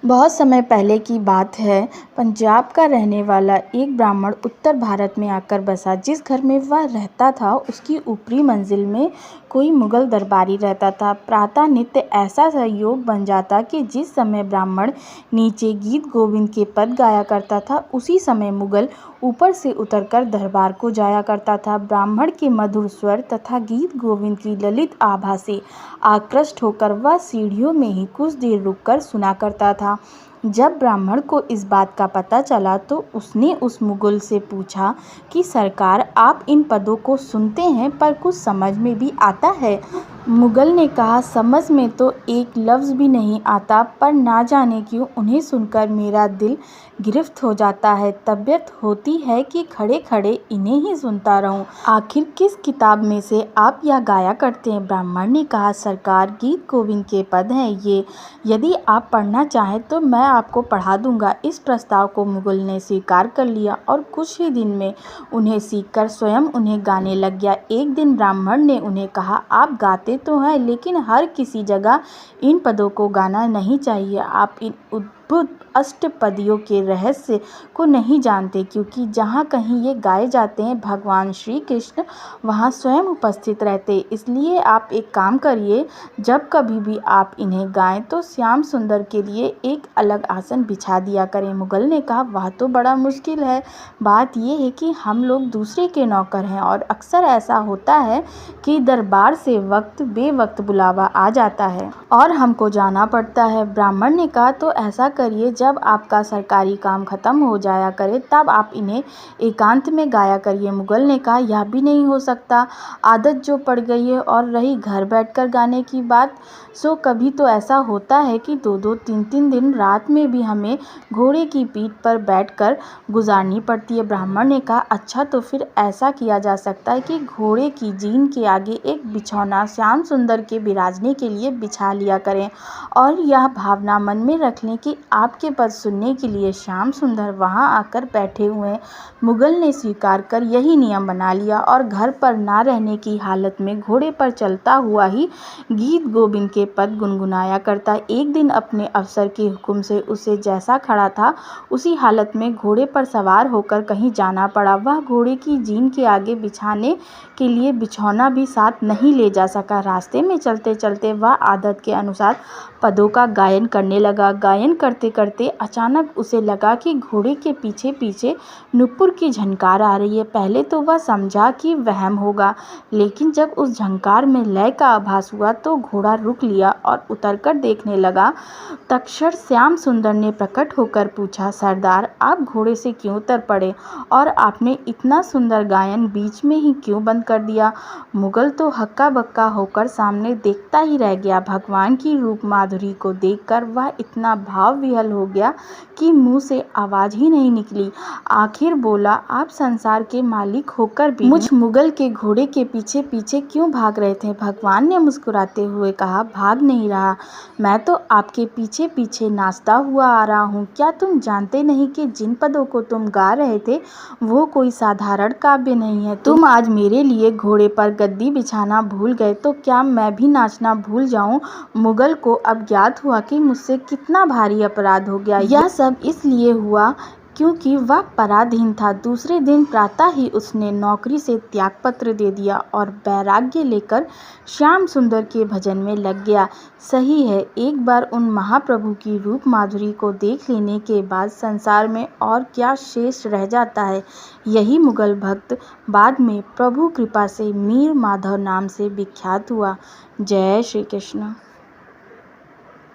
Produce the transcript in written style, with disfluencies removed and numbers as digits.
बहुत समय पहले की बात है। पंजाब का रहने वाला एक ब्राह्मण उत्तर भारत में आकर बसा। जिस घर में वह रहता था उसकी ऊपरी मंजिल में कोई मुगल दरबारी रहता था। प्रातः नित्य ऐसा संयोग बन जाता कि जिस समय ब्राह्मण नीचे गीत गोविंद के पद गाया करता था उसी समय मुगल ऊपर से उतरकर दरबार को जाया करता था। ब्राह्मण के मधुर स्वर तथा गीत गोविंद की ललित आभा से आकृष्ट होकर वह सीढ़ियों में ही कुछ देर रुककर सुना करता था। जब ब्राह्मण को इस बात का पता चला तो उसने उस मुगल से पूछा कि सरकार, आप इन पदों को सुनते हैं पर कुछ समझ में भी आता है? मुगल ने कहा, समझ में तो एक लफ्ज़ भी नहीं आता, पर ना जाने क्यों उन्हें सुनकर मेरा दिल गिरफ्त हो जाता है। तबीयत होती है कि खड़े खड़े इन्हें ही सुनता रहूं। आखिर किस किताब में से आप यह गाया करते हैं? ब्राह्मण ने कहा, सरकार, गीत गोविंद के पद हैं ये। यदि आप पढ़ना चाहें तो मैं आपको पढ़ा दूंगा। इस प्रस्ताव को मुगल ने स्वीकार कर लिया और कुछ ही दिन में उन्हें सीखकर स्वयं उन्हें गाने लग गया। एक दिन ब्राह्मण ने उन्हें कहा, आप गाते तो हैं लेकिन हर किसी जगह इन पदों को गाना नहीं चाहिए। आप इन अद्भुत अष्टपदियों के रहस्य को नहीं जानते, क्योंकि जहाँ कहीं ये गाए जाते हैं भगवान श्री कृष्ण वहाँ स्वयं उपस्थित रहते। इसलिए आप एक काम करिए, जब कभी भी आप इन्हें गाएं तो श्याम सुंदर के लिए एक अलग आसन बिछा दिया करें। मुगल ने कहा, वह तो बड़ा मुश्किल है। बात यह है कि हम लोग दूसरे के नौकर हैं और अक्सर ऐसा होता है कि दरबार से वक्त बेवक्त बुलावा आ जाता है और हमको जाना पड़ता है। ब्राह्मण ने कहा, तो ऐसा करिए, जब आपका सरकारी काम खत्म हो जाया करे तब आप इन्हें एकांत में गाया करिए। मुगल ने कहा, यह भी नहीं हो सकता, आदत जो पड़ गई है। और रही घर बैठकर गाने की बात, सो कभी तो ऐसा होता है कि 2-2, 3-3 दिन रात में भी हमें घोड़े की पीठ पर बैठकर गुजारनी पड़ती है। ब्राह्मण ने कहा, अच्छा, तो फिर ऐसा किया जा सकता है कि घोड़े की जीन के आगे एक बिछौना श्याम सुंदर के बिराजने के लिए बिछा लिया करें और यह भावना मन में रख लें कि आपके पद सुनने के लिए श्याम सुंदर वहां आकर बैठे हुए हैं। मुगल ने स्वीकार कर यही नियम बना लिया और घर पर ना रहने की हालत में घोड़े पर चलता हुआ ही गीत गोविंद के पद गुनगुनाया करता। एक दिन अपने अफसर के हुक्म से उसे जैसा खड़ा था उसी हालत में घोड़े पर सवार होकर कहीं जाना पड़ा। वह घोड़े की जीन के आगे बिछाने के लिए बिछौना भी साथ नहीं ले जा सका। रास्ते में चलते चलते वह आदत के अनुसार पदों का गायन करने लगा। गायन करते करते अचानक उसे लगा कि घोड़े के पीछे पीछे नुपुर की झनकार आ रही है। पहले तो वह समझा कि वहम होगा, लेकिन जब उस झंकार में लय का आभास हुआ तो घोड़ा रुक लिया और उतरकर देखने लगा। तक्षण श्याम सुंदर ने प्रकट होकर पूछा, सरदार, आप घोड़े से क्यों उतर पड़े और आपने इतना सुंदर गायन बीच में ही क्यों बंद कर दिया? मुगल तो हक्का बक्का होकर सामने देखता ही रह गया। भगवान की रूप माधुरी को देखकर वह इतना भाव विह्वल हो गया कि मुंह से आवाज ही नहीं निकली। आखिर बोला, आप संसार के मालिक होकर भी मुझ मुगल के घोड़े के पीछे पीछे क्यों भाग रहे थे? भगवान ने मुस्कुराते हुए कहा, भाग नहीं रहा, मैं तो आपके पीछे पीछे नाचता हुआ आ रहा हूँ। क्या तुम जानते नहीं कि जिन पदों को तुम गा रहे थे वो कोई साधारण काव्य नहीं है? तुम आज मेरे लिए घोड़े पर गद्दी बिछाना भूल गए तो क्या मैं भी नाचना भूल जाऊं? मुगल को अब ज्ञात हुआ कि मुझसे कितना भारी अपराध हो गया। यह सब इसलिए हुआ क्योंकि वह पराधीन था। दूसरे दिन प्रातः ही उसने नौकरी से त्यागपत्र दे दिया और वैराग्य लेकर श्याम सुंदर के भजन में लग गया। सही है, एक बार उन महाप्रभु की रूप माधुरी को देख लेने के बाद संसार में और क्या शेष रह जाता है। यही मुगल भक्त बाद में प्रभु कृपा से मीर माधव नाम से विख्यात हुआ। जय श्री कृष्ण।